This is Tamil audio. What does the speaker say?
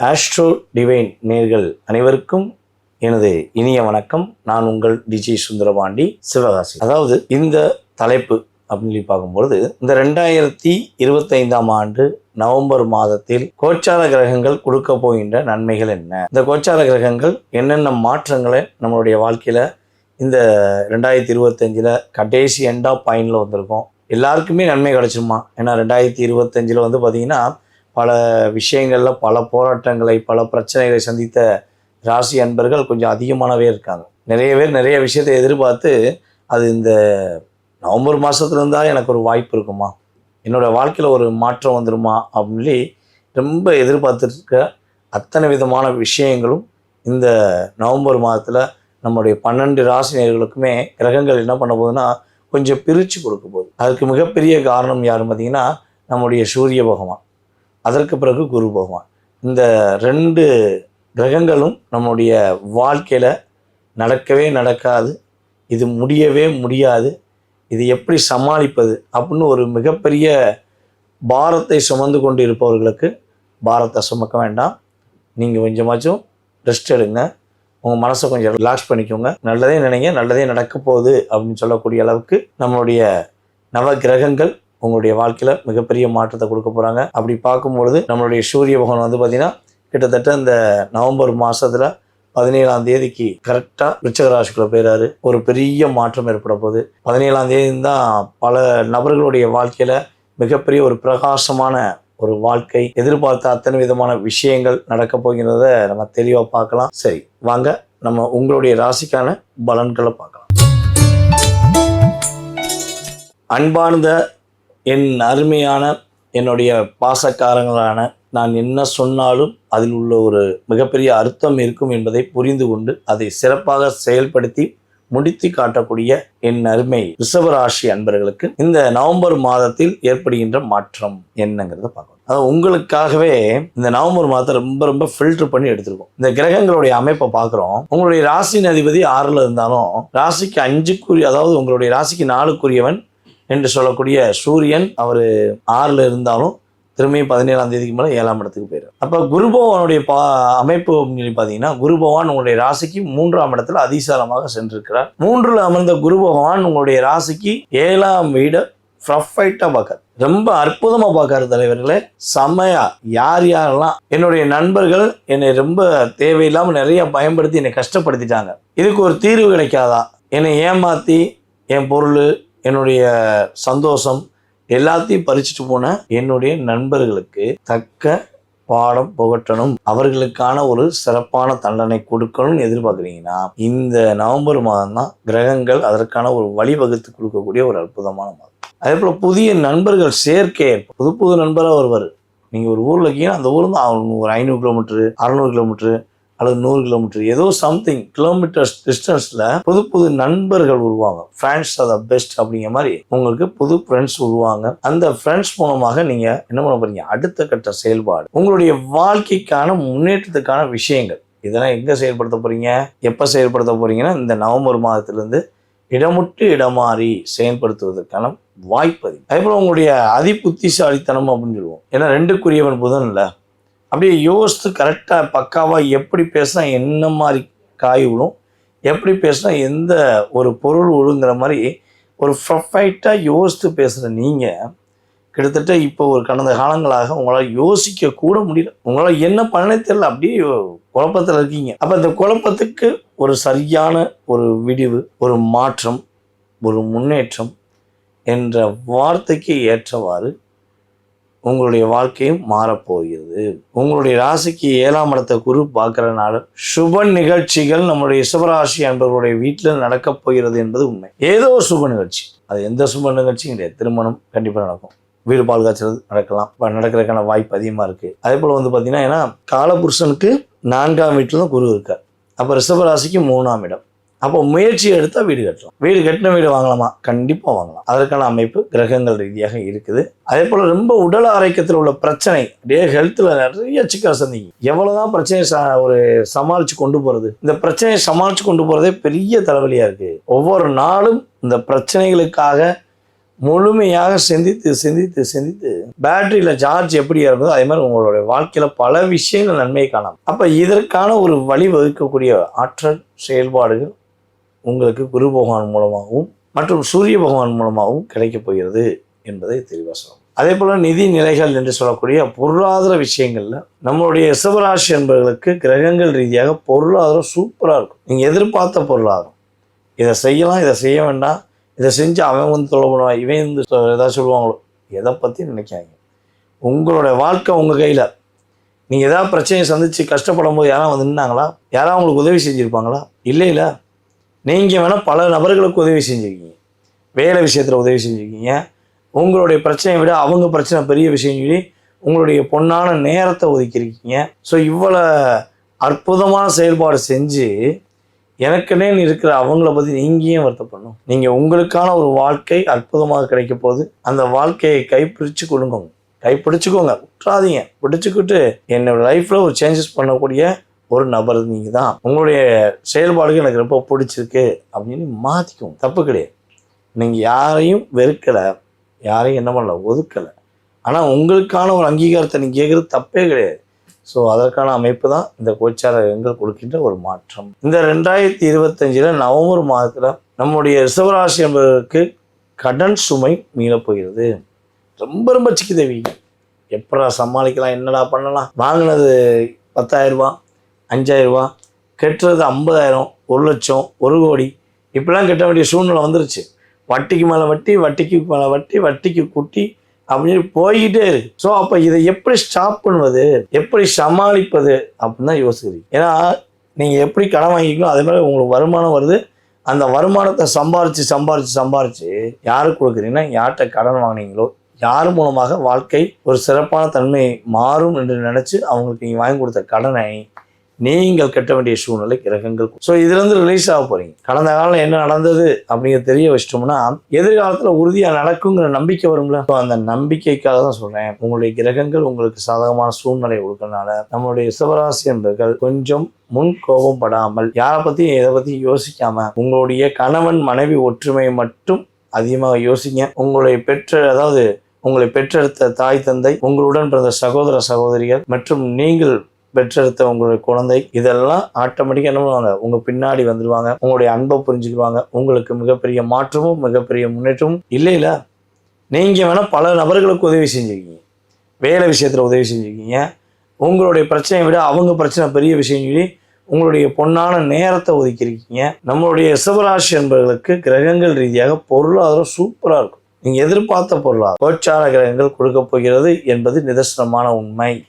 ஆஸ்ட்ரோ டிவைன் நேர்கள் அனைவருக்கும் எனது இனிய வணக்கம். நான் உங்கள் டிஜி சுந்தரபாண்டி, சிவகாசி. அதாவது இந்த தலைப்பு அப்படின்னு சொல்லி பார்க்கும்பொழுது, இந்த 2025ஆம் ஆண்டு நவம்பர் மாதத்தில் கோச்சார கிரகங்கள் கொடுக்க போகின்ற நன்மைகள் என்ன, இந்த கோச்சார கிரகங்கள் என்னென்ன மாற்றங்களை நம்மளுடைய வாழ்க்கையில் இந்த 2025 கடைசி எண்ட் ஆஃப் பாயிண்டில் வந்திருக்கோம். எல்லாருக்குமே நன்மை கிடைச்சிருமா? ஏன்னா 2025 வந்து பார்த்திங்கன்னா பல விஷயங்களில் பல போராட்டங்களை பல பிரச்சனைகளை சந்தித்த ராசி அன்பர்கள் கொஞ்சம் அதிகமானவே இருக்காங்க. நிறைய பேர் நிறைய விஷயத்தை எதிர்பார்த்து அது இந்த நவம்பர் மாதத்துல இருந்தால் எனக்கு ஒரு வாய்ப்பு இருக்குமா, என்னோடய வாழ்க்கையில் ஒரு மாற்றம் வந்துடுமா அப்படின்னு சொல்லி ரொம்ப எதிர்பார்த்துருக்க அத்தனை விதமான விஷயங்களும் இந்த நவம்பர் மாதத்தில் நம்முடைய 12 ராசி நேயர்களுக்குமே கிரகங்கள் என்ன பண்ண போகுதுன்னா கொஞ்சம் பிரித்து கொடுக்க போகுது. அதுக்கு மிகப்பெரிய காரணம் யாருன்னு பார்த்தீங்கன்னா நம்முடைய சூரிய பகவான், அதற்கு பிறகு குரு பகவான். இந்த 2 கிரகங்களும் நம்முடைய வாழ்க்கையில் நடக்கவே நடக்காது, இது முடியவே முடியாது, இது எப்படி சமாளிப்பது அப்படின்னு ஒரு மிகப்பெரிய பாரத்தை சுமந்து கொண்டு இருப்பவர்களுக்கு பாரத்தை சுமக்க வேண்டாம். நீங்கள் கொஞ்சமாச்சும் ரெஸ்ட் எடுங்க, உங்கள் மனசை கொஞ்சம் ரிலாக்ஸ் பண்ணிக்கோங்க, நல்லதே நினைங்க, நல்லதே நடக்க போகுது அப்படின்னு சொல்லக்கூடிய அளவுக்கு நம்மளுடைய நவ கிரகங்கள் உங்களுடைய வாழ்க்கையில் மிகப்பெரிய மாற்றத்தை கொடுக்க போகிறாங்க. அப்படி பார்க்கும்பொழுது நம்மளுடைய சூரிய பகவான் வந்து பார்த்திங்கன்னா கிட்டத்தட்ட இந்த நவம்பர் மாதத்தில் 17ஆம் தேதிக்கு கரெக்டாக விருச்சிக ராசிக்குள்ள போயிறாரு. ஒரு பெரிய மாற்றம் ஏற்பட போகுது. 17ஆம் தேதி தான் பல நபர்களுடைய வாழ்க்கையில் மிகப்பெரிய ஒரு பிரகாசமான ஒரு வாழ்க்கை, எதிர்பார்த்த அத்தனை விதமான விஷயங்கள் நடக்க போகிறத நம்ம தெளிவாக பார்க்கலாம். சரி, வாங்க நம்ம உங்களுடைய ராசிக்கான பலன்களை பார்க்கலாம். அன்பார்ந்த என் அருமையான என்னுடைய பாசக்காரங்களான, நான் என்ன சொன்னாலும் அதில் உள்ள ஒரு மிகப்பெரிய அர்த்தம் இருக்கும் என்பதை புரிந்து கொண்டு அதை சிறப்பாக செயல்படுத்தி முடித்து காட்டக்கூடிய என் அருமை ரிஷபராசி அன்பர்களுக்கு இந்த நவம்பர் மாதத்தில் ஏற்படுகின்ற மாற்றம் என்னங்கிறத பார்க்கணும். அதாவது உங்களுக்காகவே இந்த நவம்பர் மாதத்தை ரொம்ப ரொம்ப ஃபில்டர் பண்ணி எடுத்திருக்கோம். இந்த கிரகங்களுடைய அமைப்பை பார்க்குறோம். உங்களுடைய ராசியின் அதிபதி 6ல் இருந்தாலும் ராசிக்கு 5க்குரிய, அதாவது உங்களுடைய ராசிக்கு 4க்குரியவன் என்று சொல்லக்கூடிய சூரியன் அவர் 6ல் இருந்தாலும் திரும்பியும் 17ஆம் தேதிக்கு மேலே 7ஆம் இடத்துக்கு போயிடும். அப்போ குரு பகவானுடைய அமைப்பு அப்படின்னு பார்த்தீங்கன்னா, குரு பகவான் உங்களுடைய ராசிக்கு 3ஆம் இடத்துல அதிசாரமாக சென்றிருக்கிறார். 3ல் அமர்ந்த குரு பகவான் உங்களுடைய ராசிக்கு 7ஆம் வீடை ப்ரொஃபைட்டாக பார்க்காரு, ரொம்ப அற்புதமாக பார்க்காரு. தலைவர்களே, செம்மையா யார் யாரெல்லாம் என்னுடைய நண்பர்கள் என்னை ரொம்ப தேவையில்லாமல் நிறைய பயன்படுத்தி என்னை கஷ்டப்படுத்திட்டாங்க, இதுக்கு ஒரு தீர்வு கிடைக்காதா, என்னை ஏமாற்றி என் பொருள் என்னுடைய சந்தோஷம் எல்லாத்தையும் பறிச்சுட்டு போன என்னுடைய நண்பர்களுக்கு தக்க பாடம் புகட்டணும், அவர்களுக்கான ஒரு சிறப்பான தண்டனை கொடுக்கணும்னு எதிர்பார்க்குறீங்கன்னா இந்த நவம்பர் மாதம் தான் கிரகங்கள் அதற்கான ஒரு வழிவகுத்து கொடுக்கக்கூடிய ஒரு அற்புதமான மாதம். அதே போல் புதிய நண்பர்கள் சேர்க்கை, புது நண்பராக வருவார். நீங்கள் ஒரு ஊரில் இருக்கீங்கன்னா அந்த ஊர் தான் ஒரு 500 கிலோமீட்டரு 600 கிலோமீட்டரு அல்லது 100 கிலோமீட்டர் ஏதோ சம்திங் கிலோமீட்டர்ஸ் டிஸ்டன்ஸில் புது நண்பர்கள் உருவாங்க. ஃப்ரெண்ட்ஸ் ஆர் த பெஸ்ட் அப்படிங்கிற மாதிரி உங்களுக்கு புது ஃப்ரெண்ட்ஸ் உருவாங்க. அந்த ஃப்ரெண்ட்ஸ் மூலமாக நீங்கள் என்ன பண்ண போறீங்க, அடுத்த கட்ட செயல்பாடு, உங்களுடைய வாழ்க்கைக்கான முன்னேற்றத்துக்கான விஷயங்கள், இதெல்லாம் எங்கே செயல்படுத்த போறீங்க, எப்போ செயல்படுத்த போறீங்கன்னா இந்த நவம்பர் மாதத்திலிருந்து இடமுட்டு இடமாறி செயல்படுத்துவதற்கான வாய்ப்பு அதிகம். அதே போல் உங்களுடைய அதிபுத்திசாலித்தனம் அப்படின்னு சொல்லுவோம். ஏன்னா 2க்குரியவன் புதன் இல்லை, அப்படியே யோசித்து கரெக்டாக பக்காவாக எப்படி பேசினா என்ன மாதிரி காய் விழும், எப்படி பேசினா எந்த ஒரு பொருள் விழுங்கிற மாதிரி ஒரு ப்ரொஃபைட்டாக யோசித்து பேசுகிற நீங்கள் கிட்டத்தட்ட இப்போ ஒரு கடந்த காலங்களாக உங்களால் யோசிக்க கூட முடியல, உங்களால் என்ன பண்ணனே தெரியல, அப்படியே குழப்பத்தில் இருக்கீங்க. அப்போ இந்த குழப்பத்துக்கு ஒரு சரியான ஒரு விடிவு, ஒரு மாற்றம், ஒரு முன்னேற்றம் என்ற வார்த்தைக்கு ஏற்றவாறு உங்களுடைய வாழ்க்கையும் மாறப்போகிறது. உங்களுடைய ராசிக்கு 7ஆம் இடத்தை குரு பார்க்கறதுனால சுப நிகழ்ச்சிகள் நம்மளுடைய ரிஷபராசி அன்பர்களுடைய வீட்டில் நடக்கப் போகிறது என்பது உண்மை. ஏதோ ஒரு சுப நிகழ்ச்சி, அது எந்த சுப நிகழ்ச்சியும் கிடையாது. திருமணம் கண்டிப்பாக நடக்கும், வீடு பால் காய்ச்சல் நடக்கலாம், நடக்கிறதுக்கான வாய்ப்பு அதிகமாக இருக்குது. அதே போல் வந்து பார்த்தீங்கன்னா, ஏன்னா காலபுருஷனுக்கு 4ஆம் வீட்டில் தான் குரு இருக்கார். அப்போ ரிஷபராசிக்கு 3ஆம் இடம். அப்போ முயற்சி எடுத்தால் வீடு கட்டலாம். வீடு கட்டின வீடு வாங்கலாமா? கண்டிப்பாக வாங்கலாம். அதற்கான அமைப்பு கிரகங்கள் ரீதியாக இருக்குது. அதே போல் ரொம்ப உடல் ஆரோக்கியத்தில் உள்ள பிரச்சனை, ஹெல்த்தில் நிறைய சிக்கல் சந்திக்கும். எவ்வளோதான் பிரச்சனையை ஒரு சமாளித்து கொண்டு போகிறது, இந்த பிரச்சனையை சமாளித்து கொண்டு போகிறதே பெரிய தலைவலியாக இருக்குது. ஒவ்வொரு நாளும் இந்த பிரச்சனைகளுக்காக முழுமையாக சிந்தித்து சிந்தித்து சிந்தித்து பேட்டரியில் சார்ஜ் எப்படி இருக்குதோ அதே மாதிரி உங்களுடைய வாழ்க்கையில் பல விஷயங்கள் நன்மையை காணலாம். அப்போ இதற்கான ஒரு வழி வகுக்கக்கூடிய ஆற்றல் செயல்பாடுகள் உங்களுக்கு குரு பகவான் மூலமாகவும் மற்றும் சூரிய பகவான் மூலமாகவும் கிடைக்கப் போகிறது என்பதை தெளிவாக சொல்லலாம். அதே போல் நிதி நிலைகள் என்று சொல்லக்கூடிய பொருளாதார விஷயங்களில் நம்மளுடைய ரிஷபராசி என்பவர்களுக்கு கிரகங்கள் ரீதியாக பொருளாதாரம் சூப்பராக இருக்கும். நீங்கள் எதிர்பார்த்த பொருளாதாரம், இதை செய்யலாம், இதை செய்ய வேண்டாம், இதை செஞ்சு அவன் வந்து தொலை பண்ணுவான், இவன் வந்து எதாவது சொல்லுவாங்களோ, எதை பற்றி நினைக்காங்க. உங்களுடைய வாழ்க்கை உங்கள் கையில். நீங்கள் ஏதாவது பிரச்சனையை சந்தித்து கஷ்டப்படும் போது யாராவது வந்து நின்னாங்களா? யாராவது உங்களுக்கு உதவி செஞ்சுருப்பாங்களா? இல்லை. நீங்கள் வேணால் பல நபர்களுக்கு உதவி செஞ்சுருக்கீங்க, வேலை விஷயத்தில் உதவி செஞ்சுருக்கீங்க. உங்களுடைய பிரச்சனையை விட அவங்க பிரச்சனை பெரிய விஷயம் சொல்லி உங்களுடைய பொன்னான நேரத்தை ஒதுக்கியிருக்கீங்க. ஸோ இவ்வளோ அற்புதமான செயல்பாடு செஞ்சு எனக்குன்னே இருக்கிற அவங்கள பற்றி நீங்கேயும் வருத்தப்படணும். நீங்கள் உங்களுக்கான ஒரு வாழ்க்கை அற்புதமாக கிடைக்க போகுது. அந்த வாழ்க்கையை கைப்பிடிச்சுக்கோங்க, விட்டுறாதீங்க. பிடிச்சிக்கிட்டு என்னோட லைஃப்பில் ஒரு சேஞ்சஸ் பண்ணக்கூடிய ஒரு நபர் நீங்கள் தான். உங்களுடைய செயல்பாடுகள் எனக்கு ரொம்ப பிடிச்சிருக்கு அப்படின்னு மாற்றிக்கோங்க, தப்பு கிடையாது. நீங்கள் யாரையும் வெறுக்கலை, யாரையும் என்ன பண்ணல, ஒதுக்கலை. ஆனால் உங்களுக்கான ஒரு அங்கீகாரத்தை நீங்கள் கேட்குறது தப்பே கிடையாது. ஸோ அதற்கான அமைப்பு தான் இந்த கோச்சார கிரகங்கள் கொடுக்கின்ற ஒரு மாற்றம். இந்த 2025 நவம்பர் மாதத்தில் நம்முடைய ரிஷபராசி என்பதற்கு கடன் சுமை மீளப்போகிறது. ரொம்ப சிக்கிதேவி, எப்படா சமாளிக்கலாம், என்னடா பண்ணலாம், வாங்கினது 10,000 ரூபா, 5,000 ரூபா, கட்டுறது 50,000, 1 லட்சம், 1 கோடி, இப்படிலாம் கட்ட வேண்டிய சூழ்நிலை வந்துருச்சு. வட்டிக்கு மேலே வட்டி, வட்டிக்கு மேலே வட்டி, வட்டிக்கு குட்டி அப்படின்னு போய்கிட்டே இருக்கு. ஸோ அப்போ இதை எப்படி ஸ்டாப் பண்ணுவது, எப்படி சமாளிப்பது அப்படின்னு தான் யோசிக்கிறீங்க. ஏன்னா நீங்கள் எப்படி கடன் வாங்கிக்கணும், அதே மாதிரி உங்களுக்கு வருமானம் வருது. அந்த வருமானத்தை சம்பாரிச்சு யாருக்கு கொடுக்குறீங்கன்னா, யார்கிட்ட கடன் வாங்கினீங்களோ யார் மூலமாக வாழ்க்கை ஒரு சிறப்பான தன்மை மாறும் என்று நினச்சி அவங்களுக்கு நீங்கள் வாங்கி கொடுத்த கடனை நீங்கள் கட்ட வேண்டிய சூழ்நிலை கிரகங்கள். ஸோ இதுலேருந்து ரிலீஸ் ஆக போகிறீங்க. கடந்த காலம் என்ன நடந்தது அப்படிங்கிறத தெரிய வச்சிட்டோம்னா எதிர்காலத்தில் உறுதியாக நடக்குங்கிற நம்பிக்கை வரும்ல. ஸோ அந்த நம்பிக்கைக்காக தான் சொல்கிறேன். உங்களுடைய கிரகங்கள் உங்களுக்கு சாதகமான சூழ்நிலை கொடுக்கறதுனால நம்மளுடைய ரிஷபராசி என்பவர்கள் கொஞ்சம் முன் கோபம் படாமல், யாரை பற்றியும் எதை பற்றியும் யோசிக்காம, உங்களுடைய கணவன் மனைவி ஒற்றுமையை மட்டும் அதிகமாக யோசிங்க. உங்களை பெற்றெடுத்த தாய் தந்தை, உங்களுடன் பிறந்த சகோதர சகோதரிகள் மற்றும் நீங்கள் பெற்றெடுத்த உங்களுடைய குழந்தை, இதெல்லாம் ஆட்டோமேட்டிக்காக என்ன பண்ணுவாங்க, உங்கள் பின்னாடி வந்துடுவாங்க. உங்களுடைய அன்பை புரிஞ்சுக்குவாங்க. உங்களுக்கு மிகப்பெரிய மாற்றமும் மிகப்பெரிய முன்னேற்றமும் இல்லை. நீங்கள் வேணால் பல நபர்களுக்கு உதவி செஞ்சுருக்கீங்க, வேலை விஷயத்தில் உதவி செஞ்சுருக்கீங்க. உங்களுடைய பிரச்சனையை விட அவங்க பிரச்சனை பெரிய விஷயம் சொல்லி உங்களுடைய பொன்னான நேரத்தை ஒதுக்கியிருக்கீங்க. நம்மளுடைய ரிஷபராசி என்பவர்களுக்கு கிரகங்கள் ரீதியாக பொருளாதாரம் சூப்பராக இருக்கும். நீங்கள் எதிர்பார்த்த பொருளாதாரம் கோச்சார கிரகங்கள் கொடுக்க போகிறது என்பது நிதர்சனமான உண்மை.